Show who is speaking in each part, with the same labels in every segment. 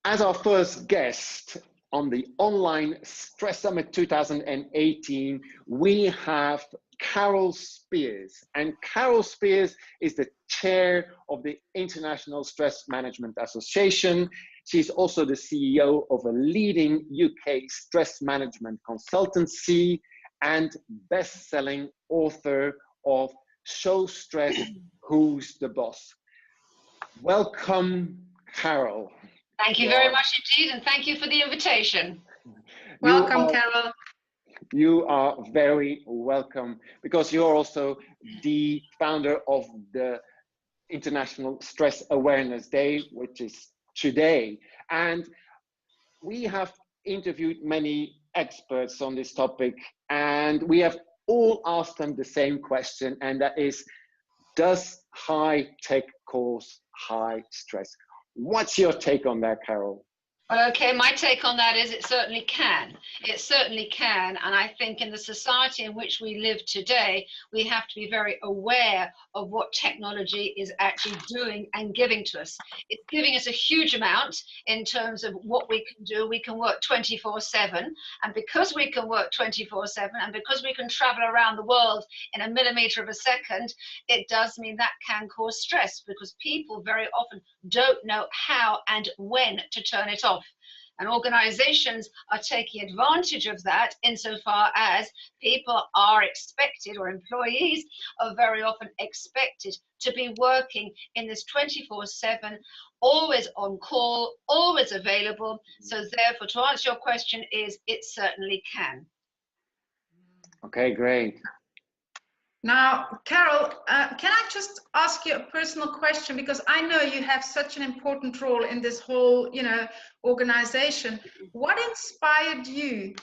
Speaker 1: as our first guest on the online Stress Summit 2018, we have Carole Spiers. And Carole Spiers is the chair of the International Stress Management Association. She's also the CEO of a leading UK stress management consultancy and best-selling author of Show Stress, Who's the Boss? Welcome, Carole.
Speaker 2: Thank you very much indeed, and thank you for the invitation.
Speaker 3: Welcome, Carole.
Speaker 1: You are very welcome, because you're also the founder of the International Stress Awareness Day, which is today. And we have interviewed many experts on this topic, and we have all asked them the same question, and that is, does high tech cause high stress? What's your take on that, Carole?
Speaker 2: Well, okay, my take on that is it certainly can. It certainly can. And I think in the society in which we live today, we have to be very aware of what technology is actually doing and giving to us. It's giving us a huge amount in terms of what we can do. We can work 24/7. And because we can work 24/7 and because we can travel around the world in a millimeter of a second, it does mean that can cause stress, because people very often don't know how and when to turn it off. And organizations are taking advantage of that insofar as people are expected, or employees are very often expected, to be working in this 24/7, always on call, always available. So therefore, to answer your question, is it certainly can.
Speaker 1: Okay, great.
Speaker 3: Now, Carole, can I just ask you a personal question? Because I know you have such an important role in this whole, organization. What inspired you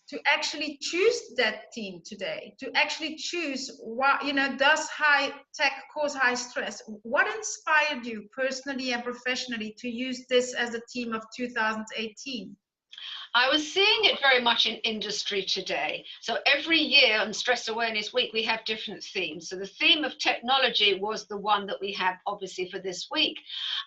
Speaker 3: to actually choose that team today? To actually choose what, does high tech cause high stress? What inspired you personally and professionally to use this as a team of 2018?
Speaker 2: I was seeing it very much in industry today. So every year on Stress Awareness Week, we have different themes. So the theme of technology was the one that we have obviously for this week.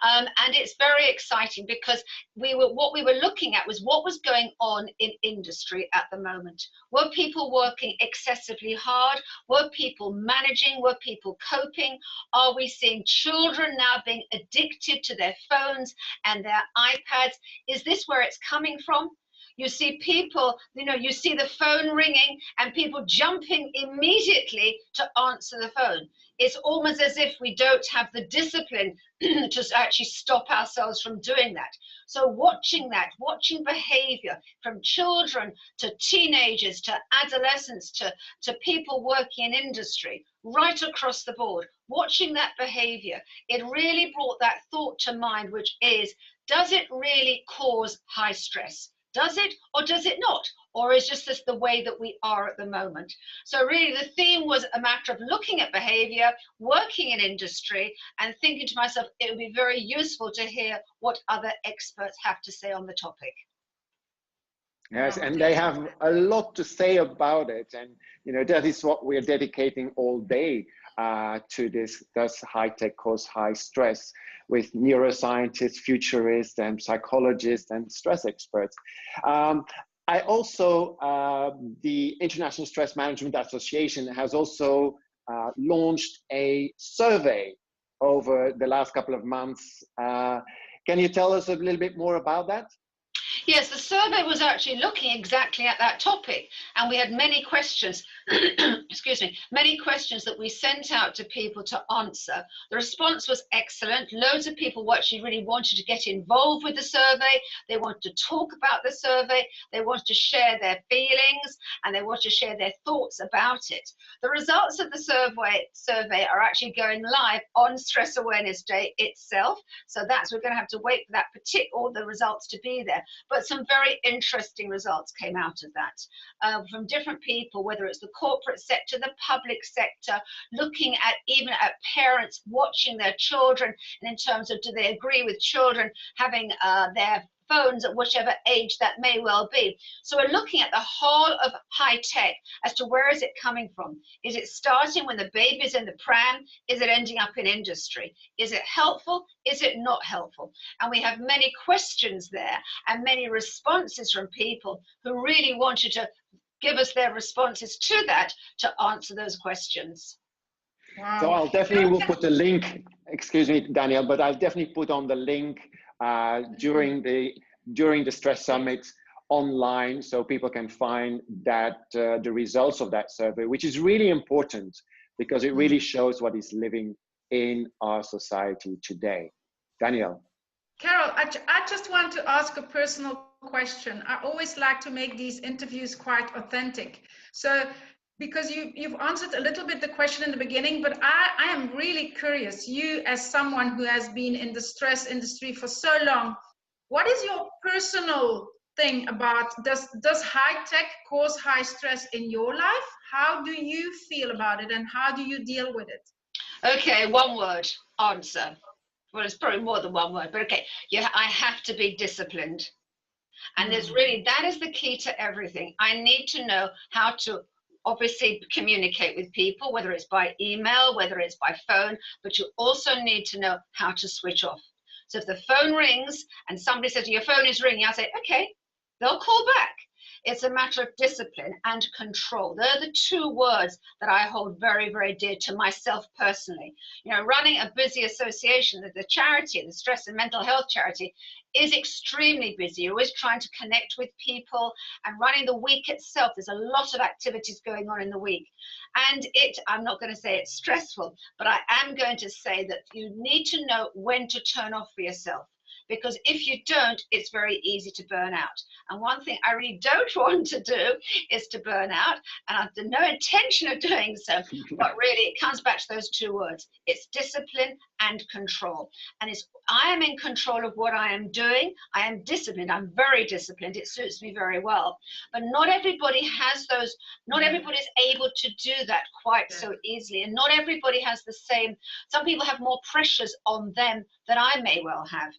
Speaker 2: And it's very exciting, because what we were looking at was what was going on in industry at the moment. Were people working excessively hard? Were people managing? Were people coping? Are we seeing children now being addicted to their phones and their iPads? Is this where it's coming from? You see people, you see the phone ringing and people jumping immediately to answer the phone. It's almost as if we don't have the discipline to actually stop ourselves from doing that. So watching behavior from children to teenagers to adolescents to people working in industry, right across the board, watching that behavior, it really brought that thought to mind, which is, does it really cause high stress? Does it, or does it not? Or is just this the way that we are at the moment? So really the theme was a matter of looking at behavior, working in industry, and thinking to myself, it would be very useful to hear what other experts have to say on the topic.
Speaker 1: Yes, and they have a lot to say about it. And, that is what we're dedicating all day to this. Does high tech cause high stress? With neuroscientists, futurists, and psychologists and stress experts. I also, the International Stress Management Association has also launched a survey over the last couple of months. Can you tell us a little bit more about that?
Speaker 2: Yes, the survey was actually looking exactly at that topic, and we had many questions, excuse me, many questions that we sent out to people to answer. The response was excellent. Loads of people actually really wanted to get involved with the survey. They wanted to talk about the survey. They wanted to share their feelings, and they wanted to share their thoughts about it. The results of the survey are actually going live on Stress Awareness Day itself. So we're going to have to wait for that all the results to be there. But some very interesting results came out of that from different people, whether it's the corporate sector, the public sector, looking at even at parents watching their children, and in terms of, do they agree with children having their phones at whichever age that may well be. So we're looking at the whole of high tech as to where is it coming from. Is it starting when the baby's in the pram? Is it ending up in industry? Is it helpful? Is it not helpful? And we have many questions there and many responses from people who really wanted to give us their responses to that to answer those questions.
Speaker 3: Wow.
Speaker 1: So I'll definitely will put the link, excuse me, Danielle, but I'll definitely put on the link during the Stress Summit online so people can find that the results of that survey, which is really important because it really shows what is living in our society today. Danielle.
Speaker 3: Carole, I just want to ask a personal question. I always like to make these interviews quite authentic. So, because you've answered a little bit the question in the beginning, but I am really curious, you as someone who has been in the stress industry for so long, what is your personal thing about, does high tech cause high stress in your life? How do you feel about it and how do you deal with it?
Speaker 2: Okay, one word answer. Well, it's probably more than one word, but okay. Yeah, I have to be disciplined. And there's really, that is the key to everything. I need to know how to obviously communicate with people, whether it's by email, whether it's by phone, but you also need to know how to switch off. So if the phone rings and somebody says, your phone is ringing, I say, okay, they'll call back. It's a matter of discipline and control. They're the two words that I hold very, very dear to myself personally. You know, running a busy association, the charity, the stress and mental health charity, is extremely busy. You're always trying to connect with people, and running the week itself, there's a lot of activities going on in the week. And I'm not going to say it's stressful, but I am going to say that you need to know when to turn off for yourself. Because if you don't, it's very easy to burn out. And one thing I really don't want to do is to burn out, and I've no intention of doing so, but really it comes back to those two words. It's discipline and control. And I am in control of what I am doing. I am disciplined. I'm very disciplined. It suits me very well. But not everybody has those, not everybody's able to do that quite so easily. And not everybody has the same, some people have more pressures on them than I may well have.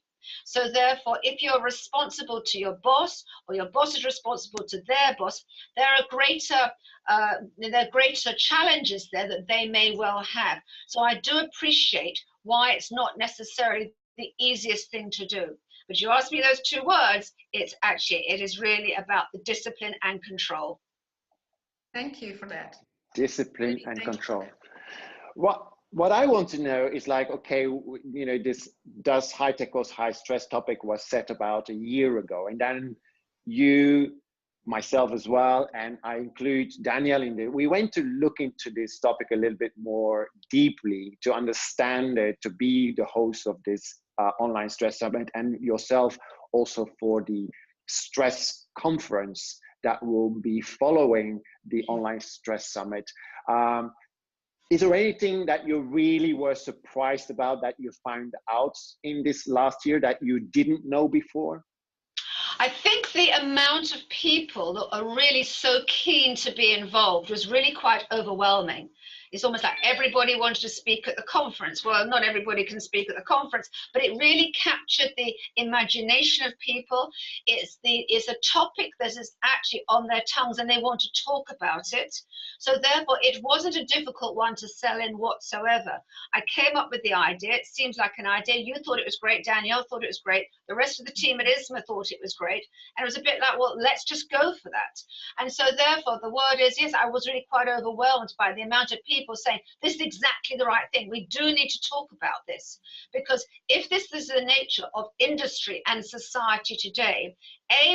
Speaker 2: So therefore, if you're responsible to your boss, or your boss is responsible to their boss, there are greater challenges there that they may well have. So I do appreciate why it's not necessarily the easiest thing to do. But you ask me those two words, it is really about the discipline and control.
Speaker 3: Thank you for that.
Speaker 1: Discipline really, and control. What I want to know is like, okay, you know, this does high tech cause high stress topic was set about a year ago, and then you, myself as well, and I include Danielle in there. We went to look into this topic a little bit more deeply to understand it, to be the host of this online stress summit, and yourself also for the stress conference that will be following the online stress summit. Is there anything that you really were surprised about that you found out in this last year that you didn't know before?
Speaker 2: I think the amount of people that are really so keen to be involved was really quite overwhelming. It's almost like everybody wanted to speak at the conference. Well, not everybody can speak at the conference, but it really captured the imagination of people. It's a topic that is actually on their tongues and they want to talk about it. So therefore, it wasn't a difficult one to sell in whatsoever. I came up with the idea. It seems like an idea. You thought it was great. Danielle thought it was great. The rest of the team at ISMA thought it was great. And it was a bit like, well, let's just go for that. And so therefore, the word is, yes, I was really quite overwhelmed by the amount of people saying, this is exactly the right thing. We do need to talk about this. Because if this is the nature of industry and society today,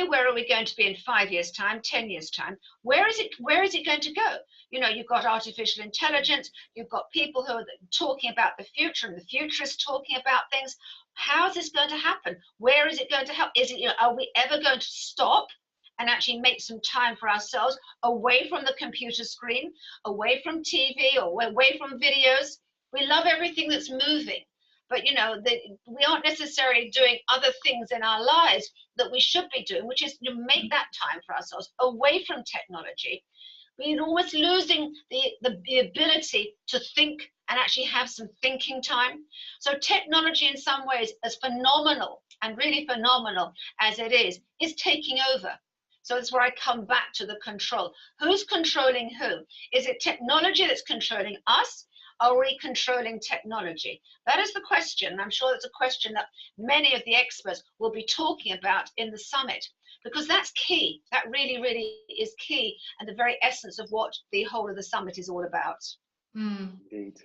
Speaker 2: where are we going to be in 5 years' time, 10 years' time? Where is it going to go? You know, you've got artificial intelligence, you've got people who are talking about the future, and the futurists talking about things. How is this going to happen? Where is it going to help? Are we ever going to stop and actually make some time for ourselves away from the computer screen, away from TV, or away from videos? We love everything that's moving, but you know, we aren't necessarily doing other things in our lives that we should be doing, which is to make that time for ourselves away from technology. We're almost losing the ability to think and actually have some thinking time. So technology in some ways, as phenomenal and really phenomenal as it is taking over. So that's where I come back to the control. Who's controlling who? Is it technology that's controlling us? Are we controlling technology? That is the question. I'm sure that's a question that many of the experts will be talking about in the summit, because that's key. That really, really is key, and the very essence of what the whole of the summit is all about.
Speaker 1: Indeed.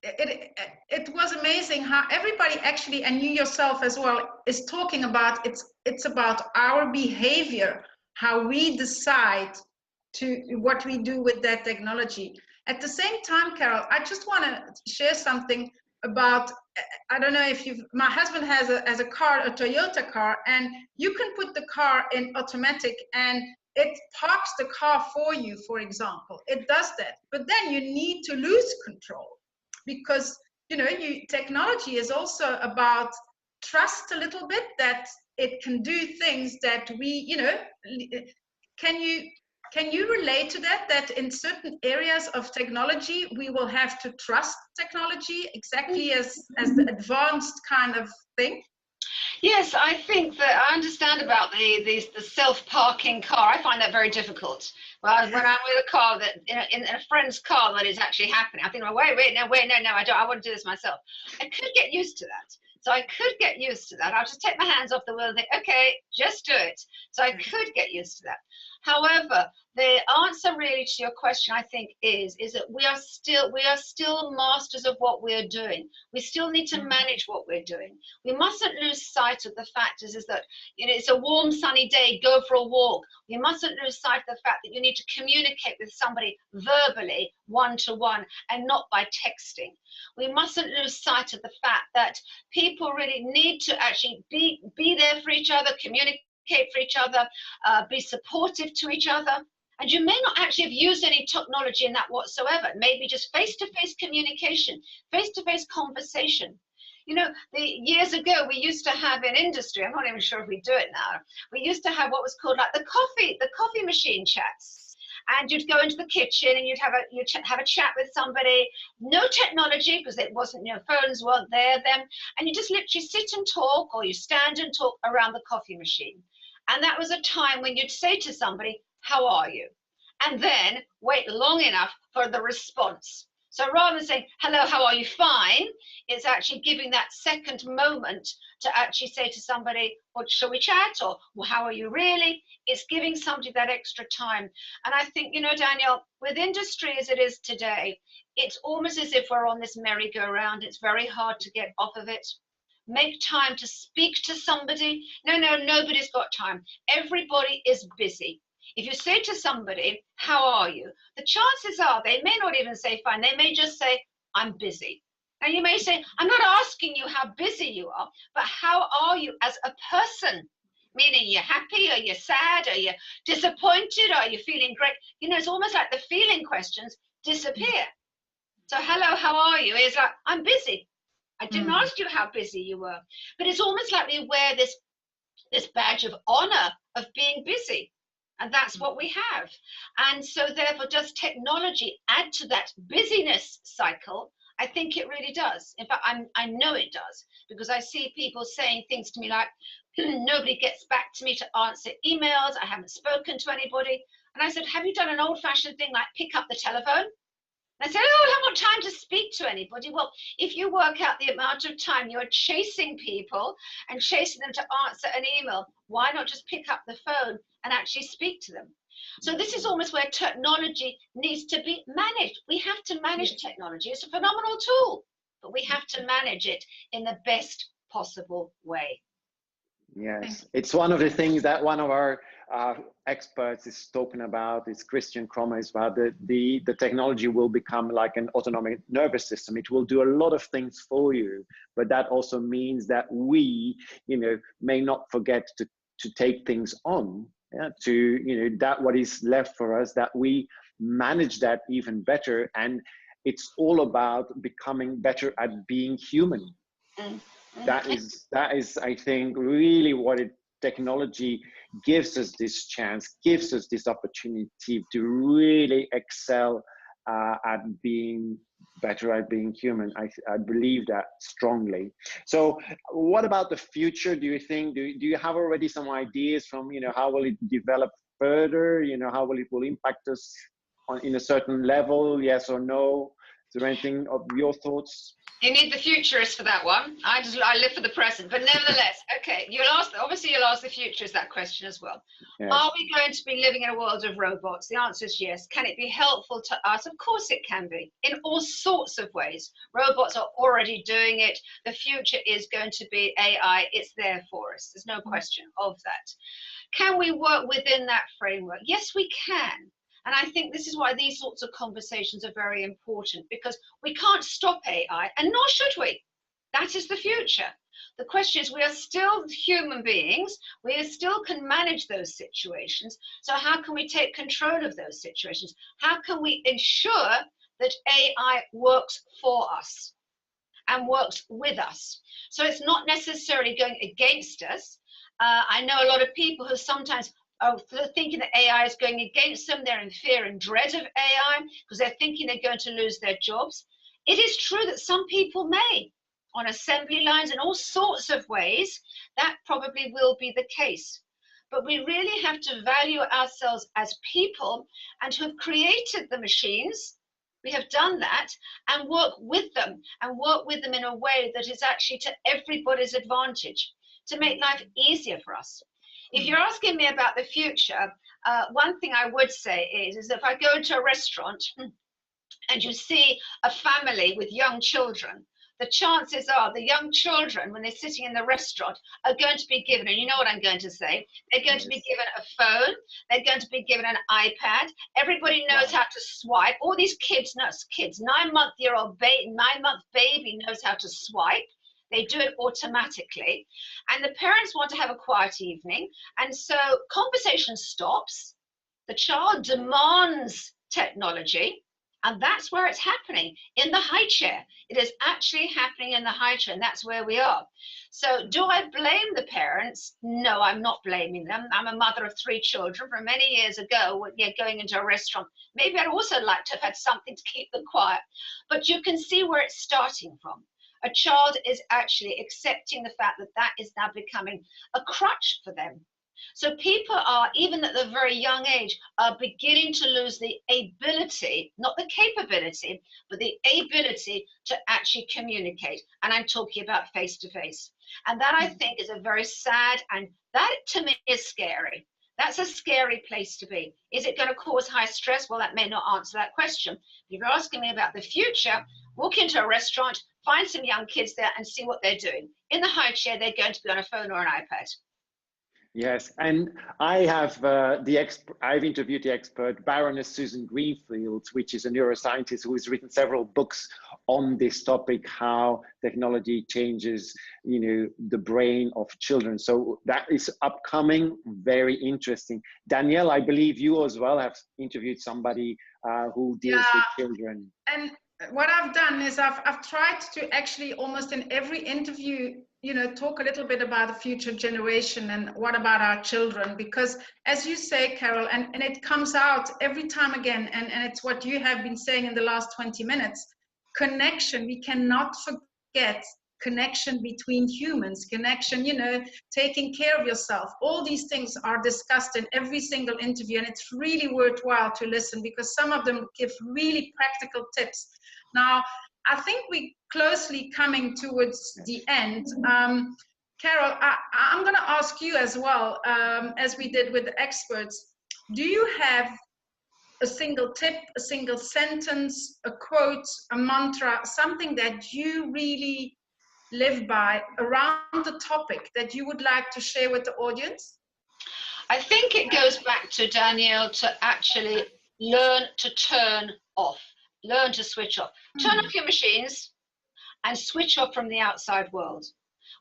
Speaker 3: It was amazing how everybody actually, and you yourself as well, is talking about it's about our behavior, how we decide to what we do with that technology. At the same time, Carole, I just want to share something about, I don't know if my husband has a car, a Toyota car, and you can put the car in automatic and it parks the car for you, for example. It does that, but then you need to lose control, because technology is also about trust a little bit, that it can do things that we, can you relate to that in certain areas of technology we will have to trust technology exactly as the advanced kind of thing?
Speaker 2: Yes, I think that I understand about the self-parking car. I find that very difficult. Well, when I'm with a car that in a friend's car that is actually happening, I think, well, wait, no, I want to do this myself. I could get used to that. So I could get used to that. I'll just take my hands off the wheel and think, okay, just do it. So I could get used to that. However, the answer really to your question, I think, is that we are still masters of what we're doing. We still need to manage what we're doing. We mustn't lose sight of the fact is that it's a warm, sunny day, go for a walk. We mustn't lose sight of the fact that you need to communicate with somebody verbally, one-to-one, and not by texting. We mustn't lose sight of the fact that people really need to actually be there for each other, communicate for each other, be supportive to each other. And you may not actually have used any technology in that whatsoever. Maybe just face-to-face communication, face-to-face conversation. Years ago, we used to have in industry, I'm not even sure if we do it now, we used to have what was called like the coffee machine chats. And you'd go into the kitchen and you'd have a chat with somebody, no technology, because it wasn't, phones weren't there then. And you just literally sit and talk, or you stand and talk around the coffee machine. And that was a time when you'd say to somebody, how are you? And then wait long enough for the response. So rather than saying, hello, how are you? Fine, it's actually giving that second moment to actually say to somebody, well, shall we chat? Or, well, how are you really? It's giving somebody that extra time. And I think, Danielle, with industry as it is today, it's almost as if we're on this merry-go-round. It's very hard to get off of it. Make time to speak to somebody. No, nobody's got time. Everybody is busy. If you say to somebody, how are you? The chances are they may not even say fine. They may just say, I'm busy. And you may say, I'm not asking you how busy you are, but how are you as a person? Meaning, you're happy, or you're sad, or you're disappointed, or you're feeling great. It's almost like the feeling questions disappear. So hello, how are you? It's like, I'm busy. I didn't ask you how busy you were. But it's almost like we wear this badge of honor of being busy. And that's what we have. And so therefore, does technology add to that busyness cycle? I think it really does. In fact, I know it does, because I see people saying things to me like, nobody gets back to me to answer emails. I haven't spoken to anybody. And I said, have you done an old-fashioned thing like pick up the telephone? And I said, oh, I haven't got time to speak to anybody. Well, if you work out the amount of time you're chasing people and chasing them to answer an email, why not just pick up the phone and actually speak to them? So this is almost where technology needs to be managed. We have to manage technology. It's a phenomenal tool, but we have to manage it in the best possible way.
Speaker 1: Yes, it's one of the things that one of our experts is talking about, is Christian Kromer, is about the technology will become like an autonomic nervous system. It will do a lot of things for you, but that also means that we, may not forget to take things on, that what is left for us, that we manage that even better. And it's all about becoming better at being human. That is, I think, really what technology gives us this chance, gives us this opportunity to really excel at being better at being human. I believe that strongly. So what about the future? Do you think, do you have already some ideas from, how will it develop further? How will it impact us in a certain level? Yes or no? Is there anything of your thoughts?
Speaker 2: You need the futurist for that one. I live for the present, but nevertheless, okay. You'll ask the futurist that question as well. Yes. Are we going to be living in a world of robots? The answer is yes. Can it be helpful to us? Of course it can be, in all sorts of ways. Robots are already doing it. The future is going to be AI. It's there for us. There's no question of that. Can we work within that framework? Yes, we can. And I think this is why these sorts of conversations are very important, because we can't stop AI, and nor should we. That is the future. The question is, we are still human beings. We still can manage those situations. So how can we take control of those situations? How can we ensure that AI works for us and works with us? So it's not necessarily going against us. I know a lot of people who sometimes thinking that AI is going against them. They're in fear and dread of AI because they're thinking they're going to lose their jobs. It is true that some people may, on assembly lines and all sorts of ways, that probably will be the case. But we really have to value ourselves as people and to have created the machines. We have done that and work with them in a way that is actually to everybody's advantage, to make life easier for us. If you're asking me about the future, one thing I would say is that if I go into a restaurant and you see a family with young children, the chances are the young children, when they're sitting in the restaurant, are going to be given, and you know what I'm going to say, they're going to be given a phone, they're going to be given an iPad, everybody knows how to swipe. All these kids, 9-month baby knows how to swipe. They do it automatically, and the parents want to have a quiet evening, and so conversation stops. The child demands technology, and that's where it's happening, in the high chair. It is actually happening in the high chair, and that's where we are. So do I blame the parents? No, I'm not blaming them. I'm a mother of 3 children. From many years ago, going into a restaurant, maybe I'd also like to have had something to keep them quiet, but you can see where it's starting from. A child is actually accepting the fact that that is now becoming a crutch for them. So people are, even at the very young age, are beginning to lose the ability, not the capability, but the ability to actually communicate. And I'm talking about face-to-face. And that, I think, is a very sad, and that to me is scary. That's a scary place to be. Is it going to cause high stress? Well, that may not answer that question. If you're asking me about the future, walk into a restaurant, find some young kids there and see what they're doing. In the high chair, they're going to be on a phone or an iPad.
Speaker 1: Yes, and I have I've interviewed the expert Baroness Susan Greenfield, which is a neuroscientist who has written several books on this topic, how technology changes, the brain of children. So that is upcoming, very interesting. Danielle, I believe you as well have interviewed somebody who deals with children.
Speaker 3: And what I've done is I've tried to actually almost in every interview, talk a little bit about the future generation and what about our children, because as you say, Carole, and it comes out every time again, and it's what you have been saying in the last 20 minutes, connection. We cannot forget connection between humans, connection, taking care of yourself. All these things are discussed in every single interview, and it's really worthwhile to listen because some of them give really practical tips. Now, I think we're closely coming towards the end. Carole, I'm going to ask you as well, as we did with the experts, do you have a single tip, a single sentence, a quote, a mantra, something that you really live by around the topic that you would like to share with the audience?
Speaker 2: I think it goes back to Danielle, to actually learn to turn off, learn to switch off. Turn off your machines and switch off from the outside world,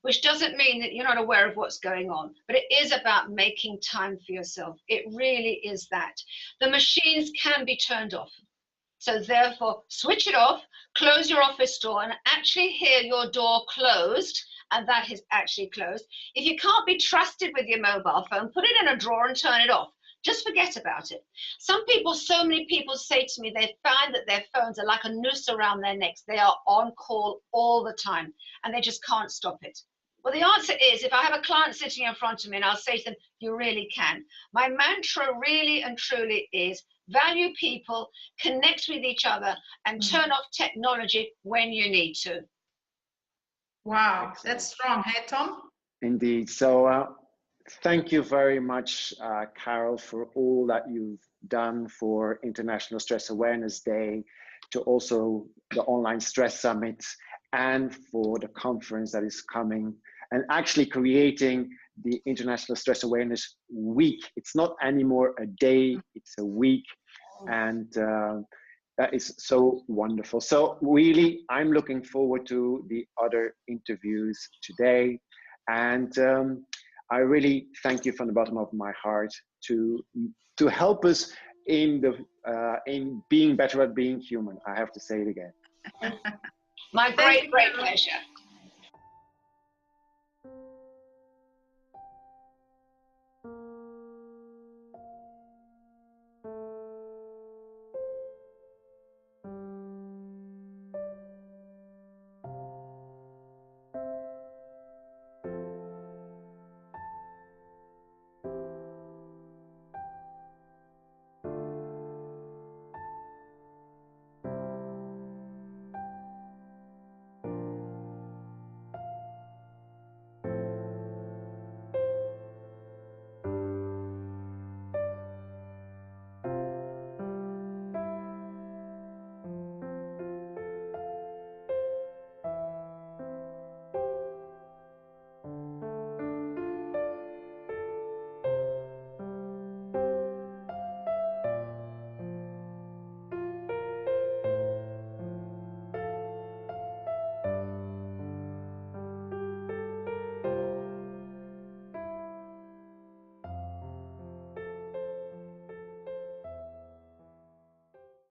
Speaker 2: which doesn't mean that you're not aware of what's going on, but it is about making time for yourself. It really is that. The machines can be turned off. So therefore, switch it off, close your office door, and actually hear your door closed, and that is actually closed. If you can't be trusted with your mobile phone, put it in a drawer and turn it off. Just forget about it. Some people, so many people say to me, they find that their phones are like a noose around their necks. They are on call all the time and they just can't stop it. Well, the answer is, if I have a client sitting in front of me and I'll say to them, you really can. My mantra really and truly is value people, connect with each other, and turn off technology when you need to.
Speaker 3: Wow,
Speaker 1: Excellent.
Speaker 3: that's strong. Hey, Tom?
Speaker 1: Indeed. So thank you very much, Carole, for all that you've done for International Stress Awareness Day, to also the Online Stress Summit, and for the conference that is coming, and actually creating the International Stress Awareness Week. It's not anymore a day, it's a week. And that is so wonderful. So really, I'm looking forward to the other interviews today. And I really thank you from the bottom of my heart to help us in being better at being human. I have to say it again.
Speaker 2: My great pleasure.